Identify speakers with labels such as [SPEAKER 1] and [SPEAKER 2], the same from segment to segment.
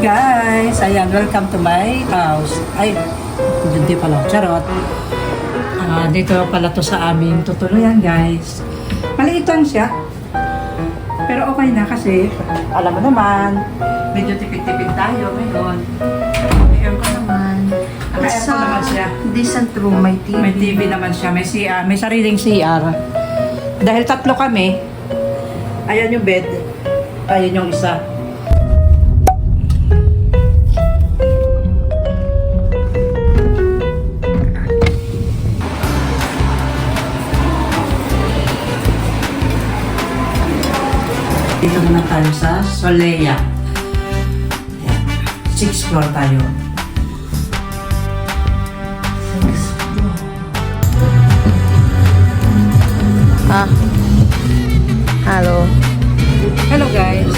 [SPEAKER 1] Guys, ayan, welcome to my house. Ay, hindi pala, charot. Dito pala to sa aming tutuluyan, guys. Maliit lang siya. Pero okay na kasi, alam mo naman, medyo tipid-tipid tayo ngayon. May aircon naman. Naka-aircon naman siya.
[SPEAKER 2] Decent room, may TV.
[SPEAKER 1] May TV naman siya, may CR, may sariling CR. Dahil tatlo kami, ayan yung bed, ayan yung isa. Dito na tayo sa Solea. 6th floor tayo.
[SPEAKER 2] Hello.
[SPEAKER 1] Hello guys.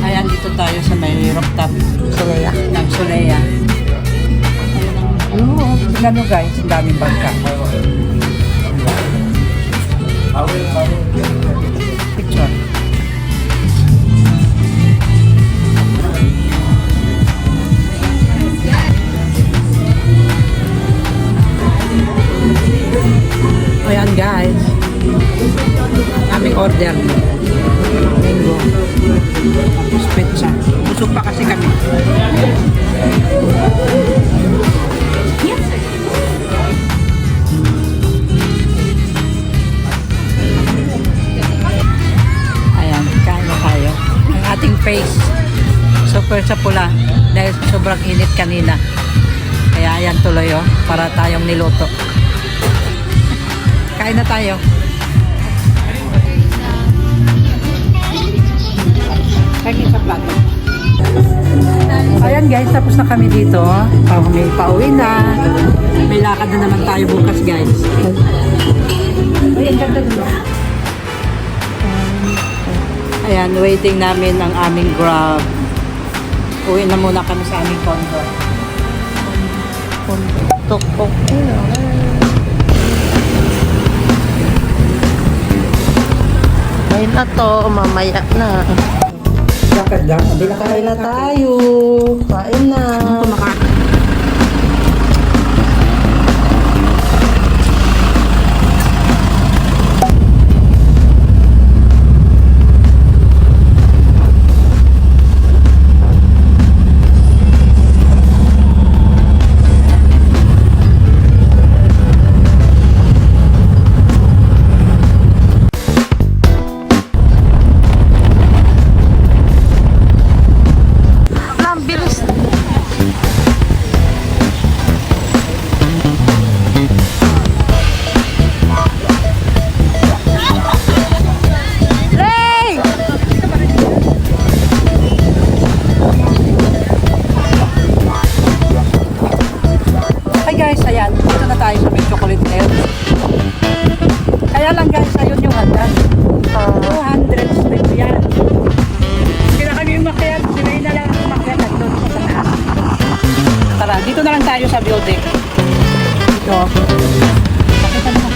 [SPEAKER 1] Ayan, dito tayo sa may rooftop
[SPEAKER 2] Solea.
[SPEAKER 1] ng Solea. Ayan ang view. Tingnan nyo guys, ang daming bangka. Picture. Ayan guys, aming order mango tapos pizza. Busog pa kasi kami. Ayan, kain na tayo. Ang ating face super sa pula dahil sobrang init kanina, kaya ayan tuloy para tayong niluto. Kain na tayo. Kain sa plato. Ayan guys, tapos na kami dito. Pauwi na. May lakad na naman tayo bukas guys. Ayan, ganda dito. Ayan, waiting namin ang aming Grab. Uwi na muna kami sa aming condo.
[SPEAKER 2] Tuktok. Kain na to, mamaya na.
[SPEAKER 1] Lakad lang,
[SPEAKER 2] Kain na tayo. Kain na.
[SPEAKER 1] Kumakain. Tayo sa may chocolate milk. Kaya lang guys, ayun yung handa. 200 step yan. Hindi na kami umakyat. Sinay na lang umakyat at doon sa taas. Tara, dito na lang tayo sa building. Dito. Pakita naman.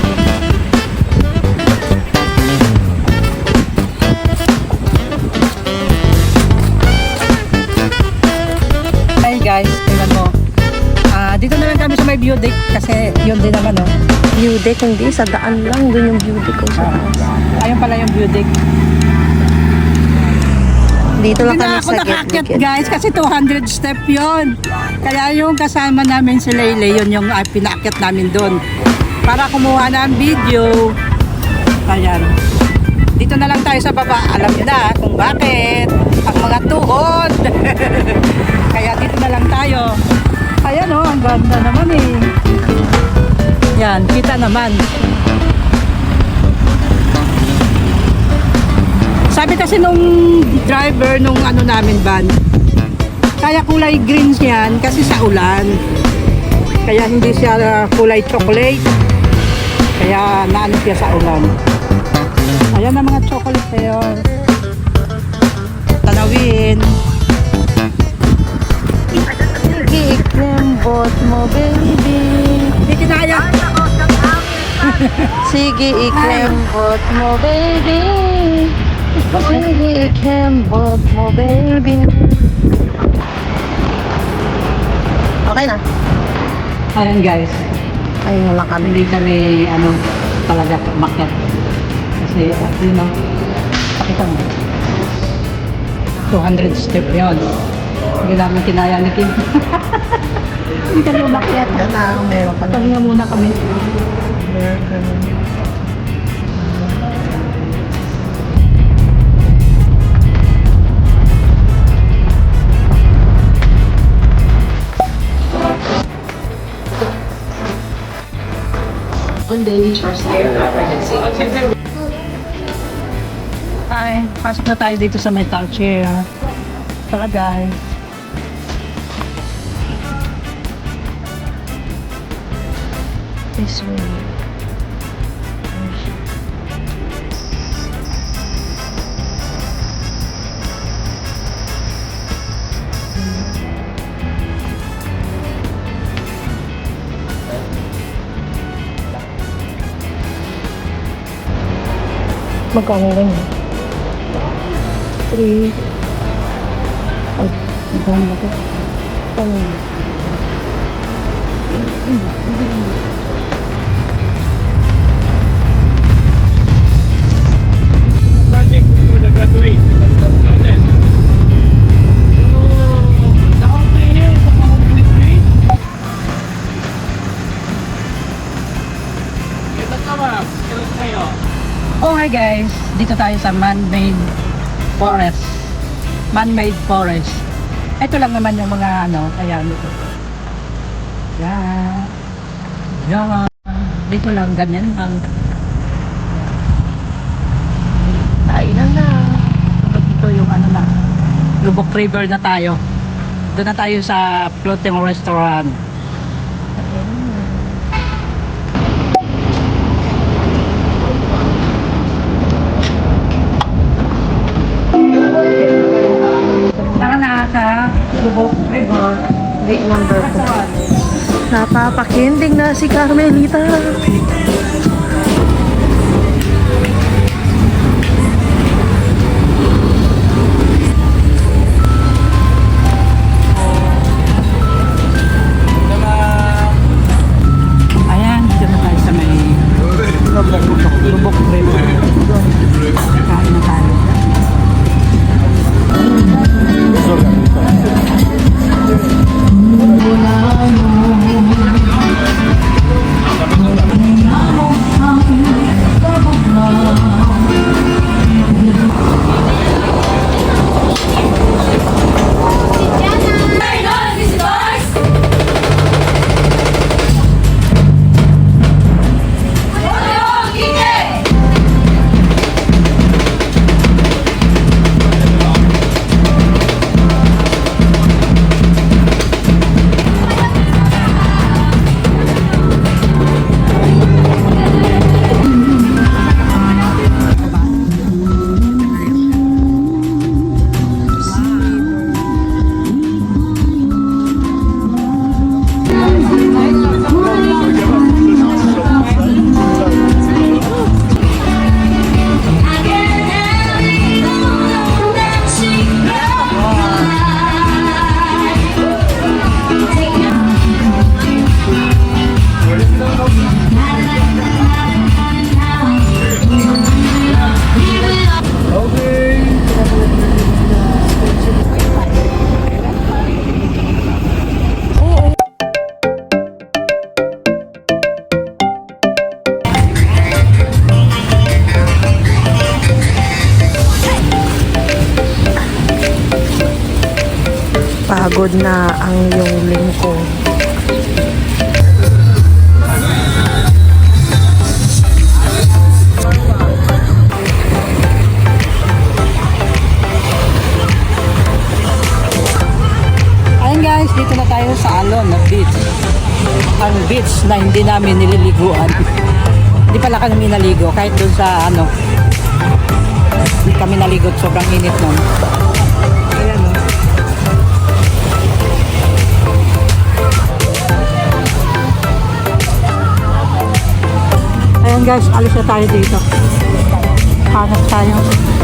[SPEAKER 1] Hey guys, tingnan mo. Dito na lang kami sa may view deck kasi yun din naman
[SPEAKER 2] View deck, hindi. Sa daan lang. Doon yung view deck ko sa taas.
[SPEAKER 1] Ayun pala yung view deck.
[SPEAKER 2] Dito lang
[SPEAKER 1] Hindi
[SPEAKER 2] kami
[SPEAKER 1] na ako
[SPEAKER 2] sa
[SPEAKER 1] nakakyat
[SPEAKER 2] gate.
[SPEAKER 1] guys kasi 200 step yon. Kaya yung kasama namin si Leyle, yun yung pinaakyat namin doon para kumuha ng video. Ayan. Dito na lang tayo sa baba. Alam niyo na kung bakit. Ang mga tuhod. Kaya dito na lang tayo. Ayan oh, ang ganda naman eh. Yan, kita naman. Sabi kasi nung driver nung ano namin van, kaya kulay green yan kasi sa ulan. Kaya hindi siya kulay chocolate. Kaya naano siya sa ulan. Ayan na mga chocolate kayo. Tanawin.
[SPEAKER 2] Sige, iklembot mo, baby.
[SPEAKER 1] Hindi kinaya.
[SPEAKER 2] Sige, iklembot mo, baby. Sige, iklembot mo, baby. Okay na.
[SPEAKER 1] Ayan guys.
[SPEAKER 2] Ayun lang kami.
[SPEAKER 1] Hindi kami ano talaga makyat. Kasi yun know, pakita mo. 200 step yun. Hindi namin kinaya ni Kim. Hindi kami umakyat.
[SPEAKER 2] Yan na, meron pa na.
[SPEAKER 1] Pahinga muna kami.
[SPEAKER 3] One day, first year of pregnancy.
[SPEAKER 1] Ay, pasok na tayo dito sa may chair. Tara guys.
[SPEAKER 2] This way. Magkano lang yun? 3. Ay, magkano ba ito?
[SPEAKER 1] Oh hi guys, dito tayo sa man-made forest. Man-made forest. Ito lang naman yung mga ano, ayan dito. Yan. Yan. Dito lang, ganyan lang.
[SPEAKER 2] Kainan na.
[SPEAKER 1] Ito yung ano na, Lubok River na tayo. Doon na tayo sa floating restaurant. Tara na sa Lubok River.
[SPEAKER 2] Gate number 4.
[SPEAKER 1] Restaurant.
[SPEAKER 2] Napapakinding na si Carmelita.
[SPEAKER 1] Ayan, dito na tayo sa may Lubok River. Kain na tayo.
[SPEAKER 2] Pagod na ang iyong lingkod.
[SPEAKER 1] Ayun guys, dito na tayo sa Alon na beach. Ang beach na hindi namin nililiguan. Hindi pala kami naligo kahit doon sa hindi kami naligo, sobrang init nun. Ayan o. Ayan guys, alis na tayo dito. Hanap tayo.